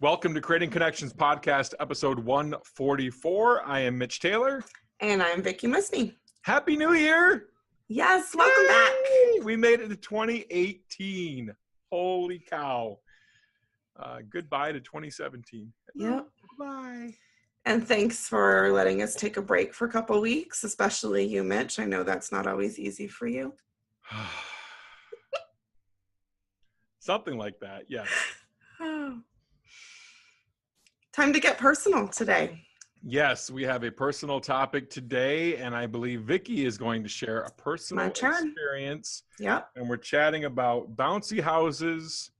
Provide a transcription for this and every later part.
Welcome to Creating Connections Podcast, episode 144. I am Mitch Taylor. And I'm Vicki Musney. Happy New Year! Yes, welcome back. We made it to 2018. Holy cow. Goodbye to 2017. Yep. Bye. And thanks for letting us take a break for a couple weeks, especially you, Mitch. I know that's not always easy for you. Something like that, yes. Time to get personal today. Yes, we have a personal topic today, and I believe Vicki is going to share a personal experience. Yep. And we're chatting about bouncy houses,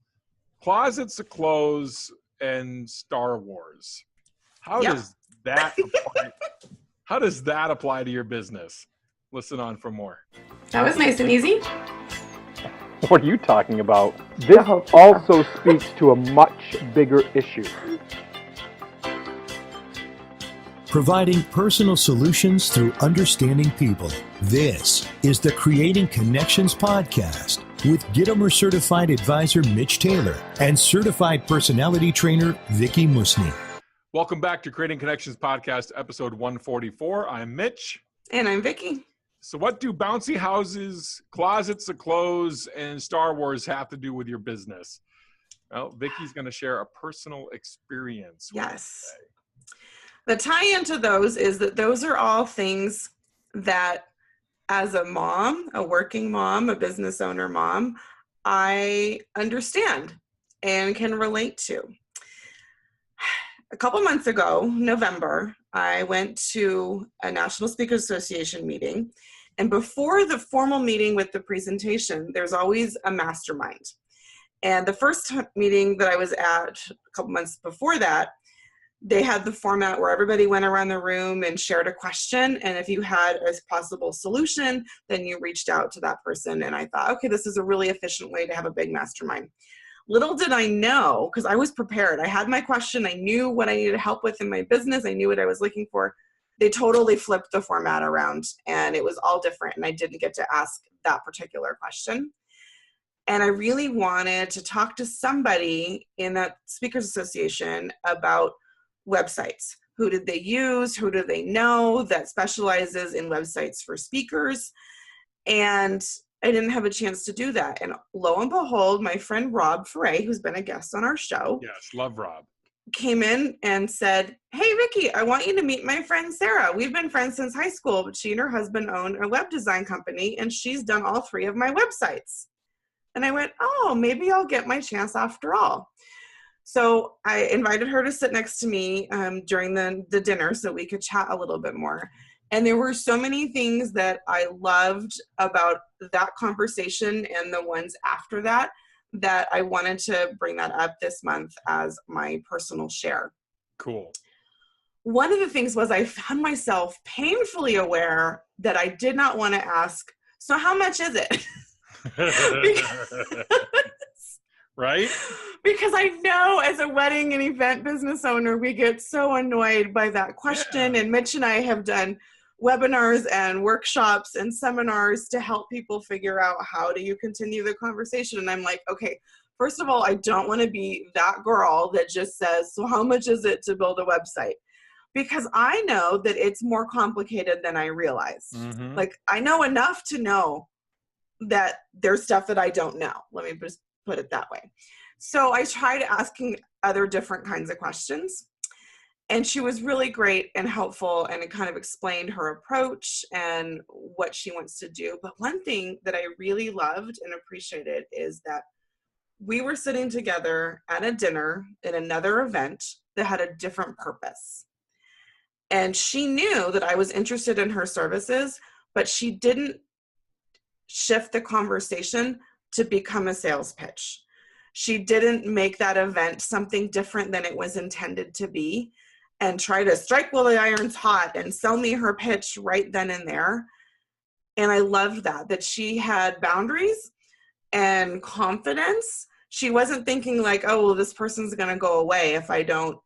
closets of clothes, and Star Wars. How does that apply to your business? Listen on for more. That was nice and easy. What are you talking about? This also speaks to a much bigger issue. Providing personal solutions through understanding people. This is the Creating Connections Podcast with Gitomer Certified Advisor Mitch Taylor and Certified Personality Trainer Vicki Musney. Welcome back to Creating Connections Podcast, episode 144. I'm Mitch. And I'm Vicki. So what do bouncy houses, closets of clothes, and Star Wars have to do with your business? Well, Vicki's going to share a personal experience. Yes. The tie-in to those is that those are all things that as a mom, a working mom, a business owner mom, I understand and can relate to. A couple months ago, November, I went to a National Speakers Association meeting. And before the formal meeting with the presentation, there's always a mastermind. And the first meeting that I was at a couple months before that, they had the format where everybody went around the room and shared a question. And if you had a possible solution, then you reached out to that person. And I thought, okay, this is a really efficient way to have a big mastermind. Little did I know, because I was prepared. I had my question. I knew what I needed help with in my business. I knew what I was looking for. They totally flipped the format around and it was all different. And I didn't get to ask that particular question. And I really wanted to talk to somebody in that Speakers Association about websites. Who did they use? Who do they know that specializes in websites for speakers? And I didn't have a chance to do that. And lo and behold, my friend Rob Foray, who's been a guest on our show. Yes, love Rob. Came in and said, hey, Vicki, I want you to meet my friend Sarah. We've been friends since high school, but she and her husband own a web design company, and she's done all 3 of my websites. And I went, oh, maybe I'll get my chance after all. So I invited her to sit next to me during the dinner so we could chat a little bit more. And there were so many things that I loved about that conversation and the ones after that I wanted to bring that up this month as my personal share. Cool. One of the things was I found myself painfully aware that I did not want to ask, so how much is it? Right? Because I know as a wedding and event business owner, we get so annoyed by that question. Yeah. And Mitch and I have done webinars and workshops and seminars to help people figure out how do you continue the conversation. And I'm like, okay, first of all, I don't want to be that girl that just says, so how much is it to build a website? Because I know that it's more complicated than I realize. Mm-hmm. Like I know enough to know that there's stuff that I don't know. Let me just put it that way. So I tried asking other different kinds of questions. And she was really great and helpful and it kind of explained her approach and what she wants to do. But one thing that I really loved and appreciated is that we were sitting together at a dinner in another event that had a different purpose. And she knew that I was interested in her services, but she didn't shift the conversation to become a sales pitch. She didn't make that event something different than it was intended to be and try to strike while the iron's hot and sell me her pitch right then and there. And I loved that she had boundaries and confidence. She wasn't thinking like, oh, well, this person's going to go away if I don't,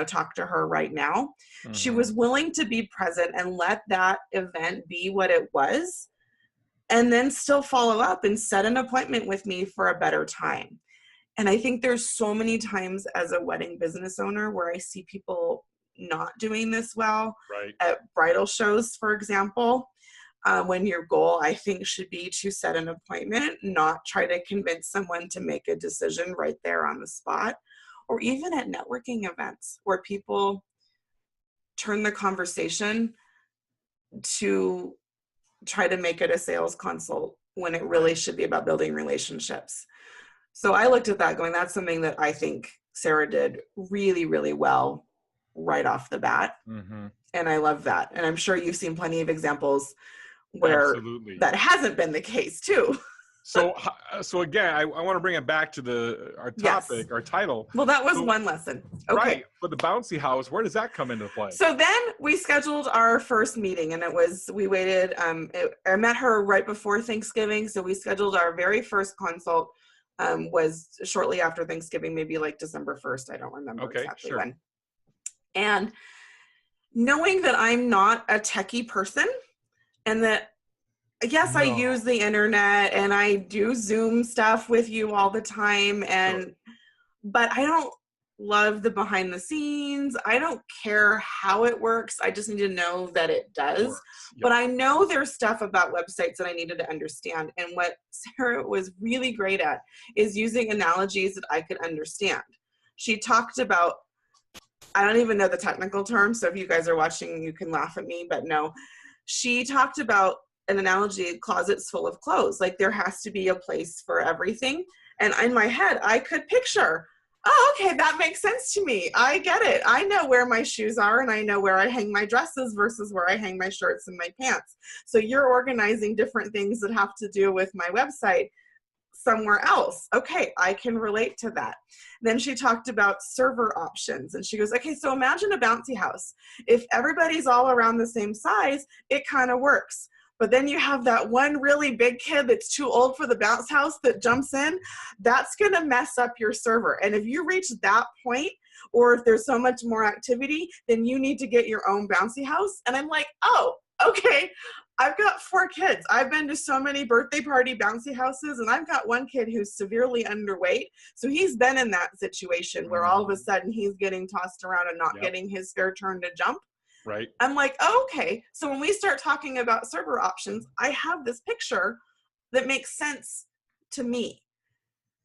talk to her right now. Mm-hmm. She was willing to be present and let that event be what it was. And then still follow up and set an appointment with me for a better time. And I think there's so many times as a wedding business owner where I see people not doing this well. Right. At bridal shows, for example, when your goal, I think, should be to set an appointment, not try to convince someone to make a decision right there on the spot, or even at networking events where people turn the conversation to try to make it a sales consult when it really should be about building relationships. So I looked at that going, that's something that I think Sarah did really, really well right off the bat. Mm-hmm. And I love that. And I'm sure you've seen plenty of examples where that hasn't been the case too. So again, I want to bring it back to our topic, our title. Well, that was one lesson. Okay. Right. But the Bouncy House, where does that come into play? So then we scheduled our first meeting, and we waited. I met her right before Thanksgiving. So we scheduled our very first consult, was shortly after Thanksgiving, maybe like December 1st. I don't remember exactly when. And knowing that I'm not a techie person, and that yes, I use the internet and I do Zoom stuff with you all the time, but I don't love the behind the scenes. I don't care how it works. I just need to know that it does. Yep. But I know there's stuff about websites that I needed to understand. And what Sarah was really great at is using analogies that I could understand. She talked about, I don't even know the technical terms, so if you guys are watching, you can laugh at me, but no. She talked about an analogy, closets full of clothes. Like there has to be a place for everything. And in my head, I could picture, oh, okay, that makes sense to me. I get it. I know where my shoes are and I know where I hang my dresses versus where I hang my shirts and my pants. So you're organizing different things that have to do with my website somewhere else. Okay, I can relate to that. Then she talked about server options, and she goes, okay, so imagine a bouncy house. If everybody's all around the same size, it kind of works. But then you have that one really big kid that's too old for the bounce house that jumps in, that's going to mess up your server. And if you reach that point, or if there's so much more activity, then you need to get your own bouncy house. And I'm like, oh, okay. I've got 4 kids. I've been to so many birthday party bouncy houses, and I've got one kid who's severely underweight. So he's been in that situation where all of a sudden he's getting tossed around and not getting his fair turn to jump. Right. I'm like, oh, okay. So when we start talking about server options, I have this picture that makes sense to me.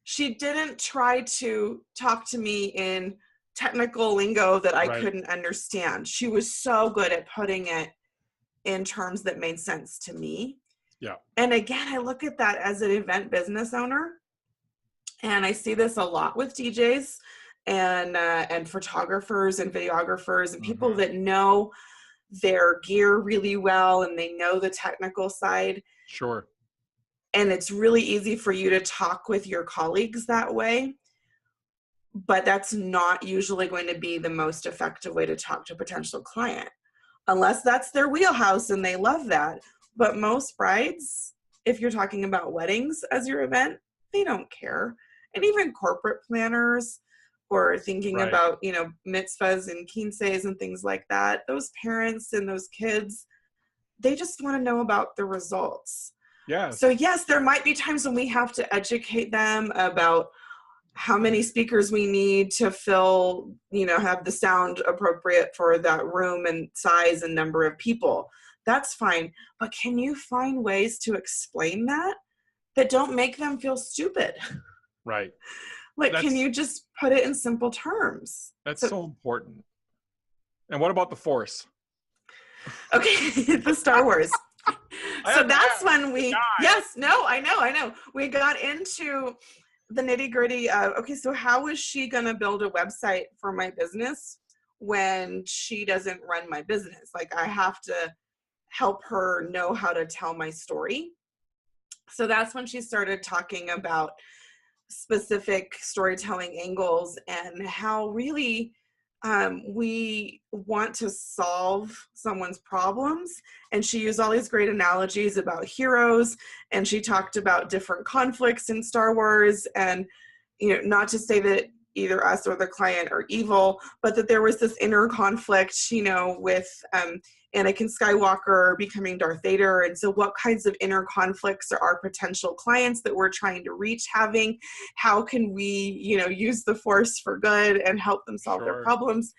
She didn't try to talk to me in technical lingo that I couldn't understand. She was so good at putting it in terms that made sense to me. Yeah. And again, I look at that as an event business owner, and I see this a lot with DJs and photographers and videographers and people that know their gear really well and they know the technical side. Sure. And it's really easy for you to talk with your colleagues that way, but that's not usually going to be the most effective way to talk to a potential client, unless that's their wheelhouse and they love that. But most brides, if you're talking about weddings as your event, they don't care. And even corporate planners, or thinking about, mitzvahs and quinces and things like that, those parents and those kids, they just want to know about the results. Yeah. So yes, there might be times when we have to educate them about how many speakers we need to fill, have the sound appropriate for that room and size and number of people. That's fine. But can you find ways to explain that don't make them feel stupid? Right. Can you just put it in simple terms? That's so important. And what about the Force? Okay, the Star Wars. So that's when I know. We got into the nitty gritty of, okay, so how is she going to build a website for my business when she doesn't run my business? Like, I have to help her know how to tell my story. So that's when she started talking about specific storytelling angles and how really we want to solve someone's problems. And she used all these great analogies about heroes, and she talked about different conflicts in Star Wars, and not to say that either us or the client are evil, but that there was this inner conflict, with Anakin Skywalker becoming Darth Vader. And so what kinds of inner conflicts are our potential clients that we're trying to reach having? How can we, use the Force for good and help them solve their problems?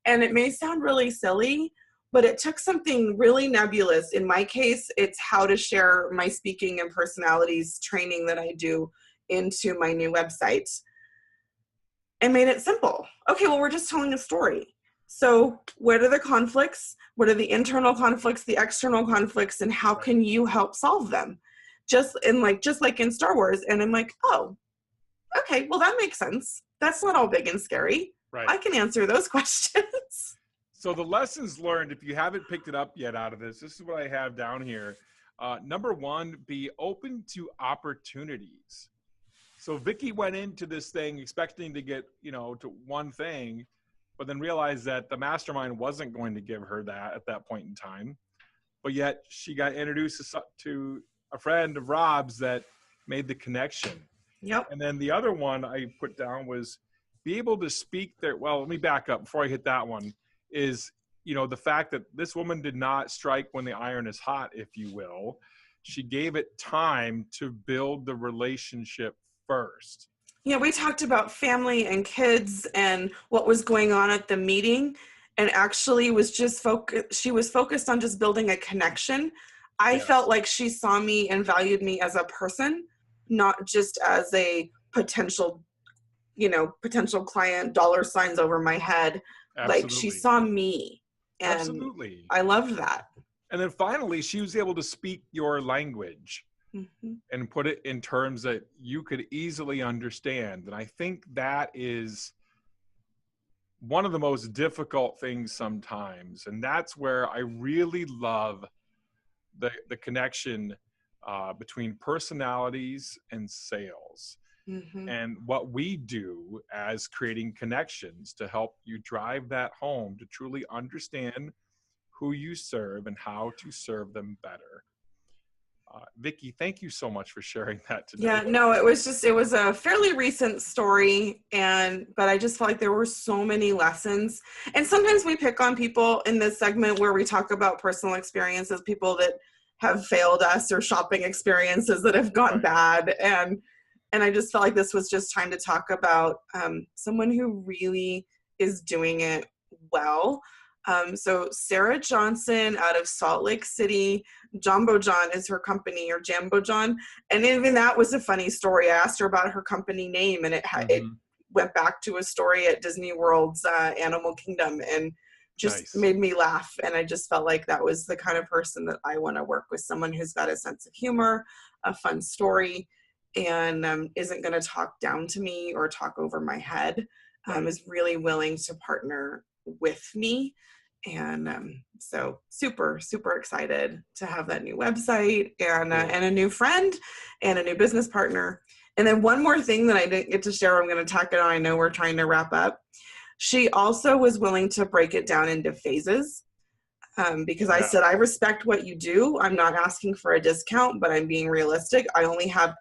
And it may sound really silly, but it took something really nebulous. In my case, it's how to share my speaking and personalities training that I do into my new website, and made it simple. Okay, well, we're just telling a story. So what are the conflicts? What are the internal conflicts, the external conflicts, and how can you help solve them? Just like in Star Wars. And I'm like, oh, okay, well, that makes sense. That's not all big and scary. Right. I can answer those questions. So the lessons learned, if you haven't picked it up yet out of this is what I have down here. Number one, be open to opportunities. So Vicki went into this thing expecting to get, to one thing, but then realized that the mastermind wasn't going to give her that at that point in time. But yet she got introduced to a friend of Rob's that made the connection. Yep. And then the other one I put down was be able to speak there. Well, let me back up before I hit that one is, the fact that this woman did not strike when the iron is hot, if you will. She gave it time to build the relationship first. Yeah, we talked about family and kids and what was going on at the meeting, and actually she was focused on just building a connection. I felt like she saw me and valued me as a person, not just as a potential client, dollar signs over my head. Absolutely. Like she saw me. And absolutely. I loved that. And then finally, she was able to speak your language. Mm-hmm. And put it in terms that you could easily understand. And I think that is one of the most difficult things sometimes. And that's where I really love the connection between personalities and sales. Mm-hmm. And what we do as creating connections to help you drive that home to truly understand who you serve and how to serve them better. Vicki, thank you so much for sharing that today. Yeah, no, it was a fairly recent story, but I just felt like there were so many lessons. And sometimes we pick on people in this segment where we talk about personal experiences, people that have failed us or shopping experiences that have gone bad. And I just felt like this was just time to talk about someone who really is doing it well. So Sarah Johnson out of Salt Lake City, Jumbo John is her company, or Jambo John. And even that was a funny story. I asked her about her company name, and it went back to a story at Disney World's Animal Kingdom, and just made me laugh. And I just felt like that was the kind of person that I want to work with, someone who's got a sense of humor, a fun story, and isn't going to talk down to me or talk over my head, is really willing to partner with me. And so super, super excited to have that new website and a new friend and a new business partner. And then one more thing that I didn't get to share, I'm going to tack it on. I know we're trying to wrap up. She also was willing to break it down into phases because I said, I respect what you do. I'm not asking for a discount, but I'm being realistic. I only have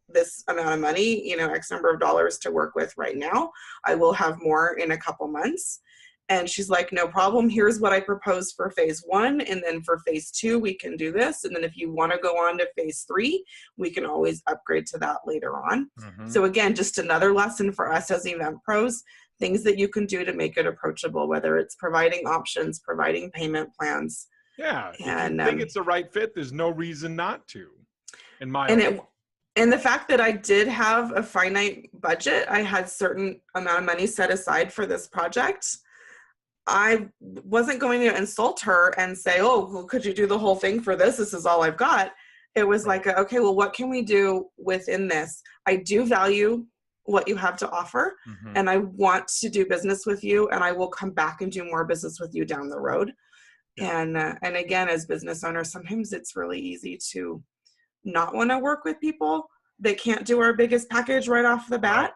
this amount of money, X number of dollars to work with right now. I will have more in a couple months. And she's like, no problem. Here's what I propose for phase 1. And then for phase 2, we can do this. And then if you want to go on to phase 3, we can always upgrade to that later on. Mm-hmm. So again, just another lesson for us as event pros, things that you can do to make it approachable, whether it's providing options, providing payment plans. Yeah. And if you think it's the right fit, there's no reason not to, in my opinion. And the fact that I did have a finite budget, I had certain amount of money set aside for this project. I wasn't going to insult her and say, oh, well, could you do the whole thing for this? This is all I've got. It was like, okay, well, what can we do within this? I do value what you have to offer, and I want to do business with you, and I will come back and do more business with you down the road. And again, as business owners, sometimes it's really easy to not want to work with people that can't do our biggest package right off the bat.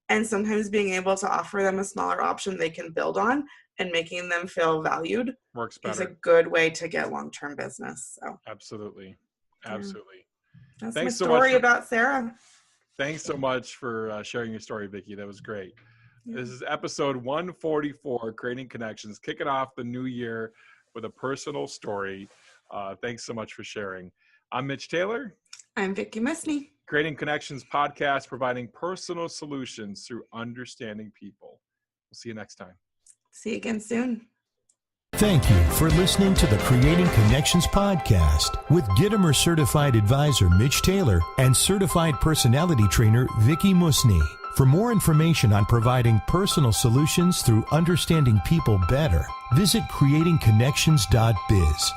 And sometimes being able to offer them a smaller option they can build on and making them feel valued works better. Is a good way to get long-term business. So absolutely. That's my story about Sarah. Thanks so much for sharing your story, Vicki. That was great. This is episode 144, Creating Connections, kicking off the new year with a personal story. Thanks so much for sharing. I'm Mitch Taylor. I'm Vicki Musney. Creating Connections podcast, providing personal solutions through understanding people. We'll see you next time. See you again soon. Thank you for listening to the Creating Connections podcast with Gittimer Certified Advisor Mitch Taylor and Certified Personality Trainer Vicki Musney. For more information on providing personal solutions through understanding people better, visit creatingconnections.biz.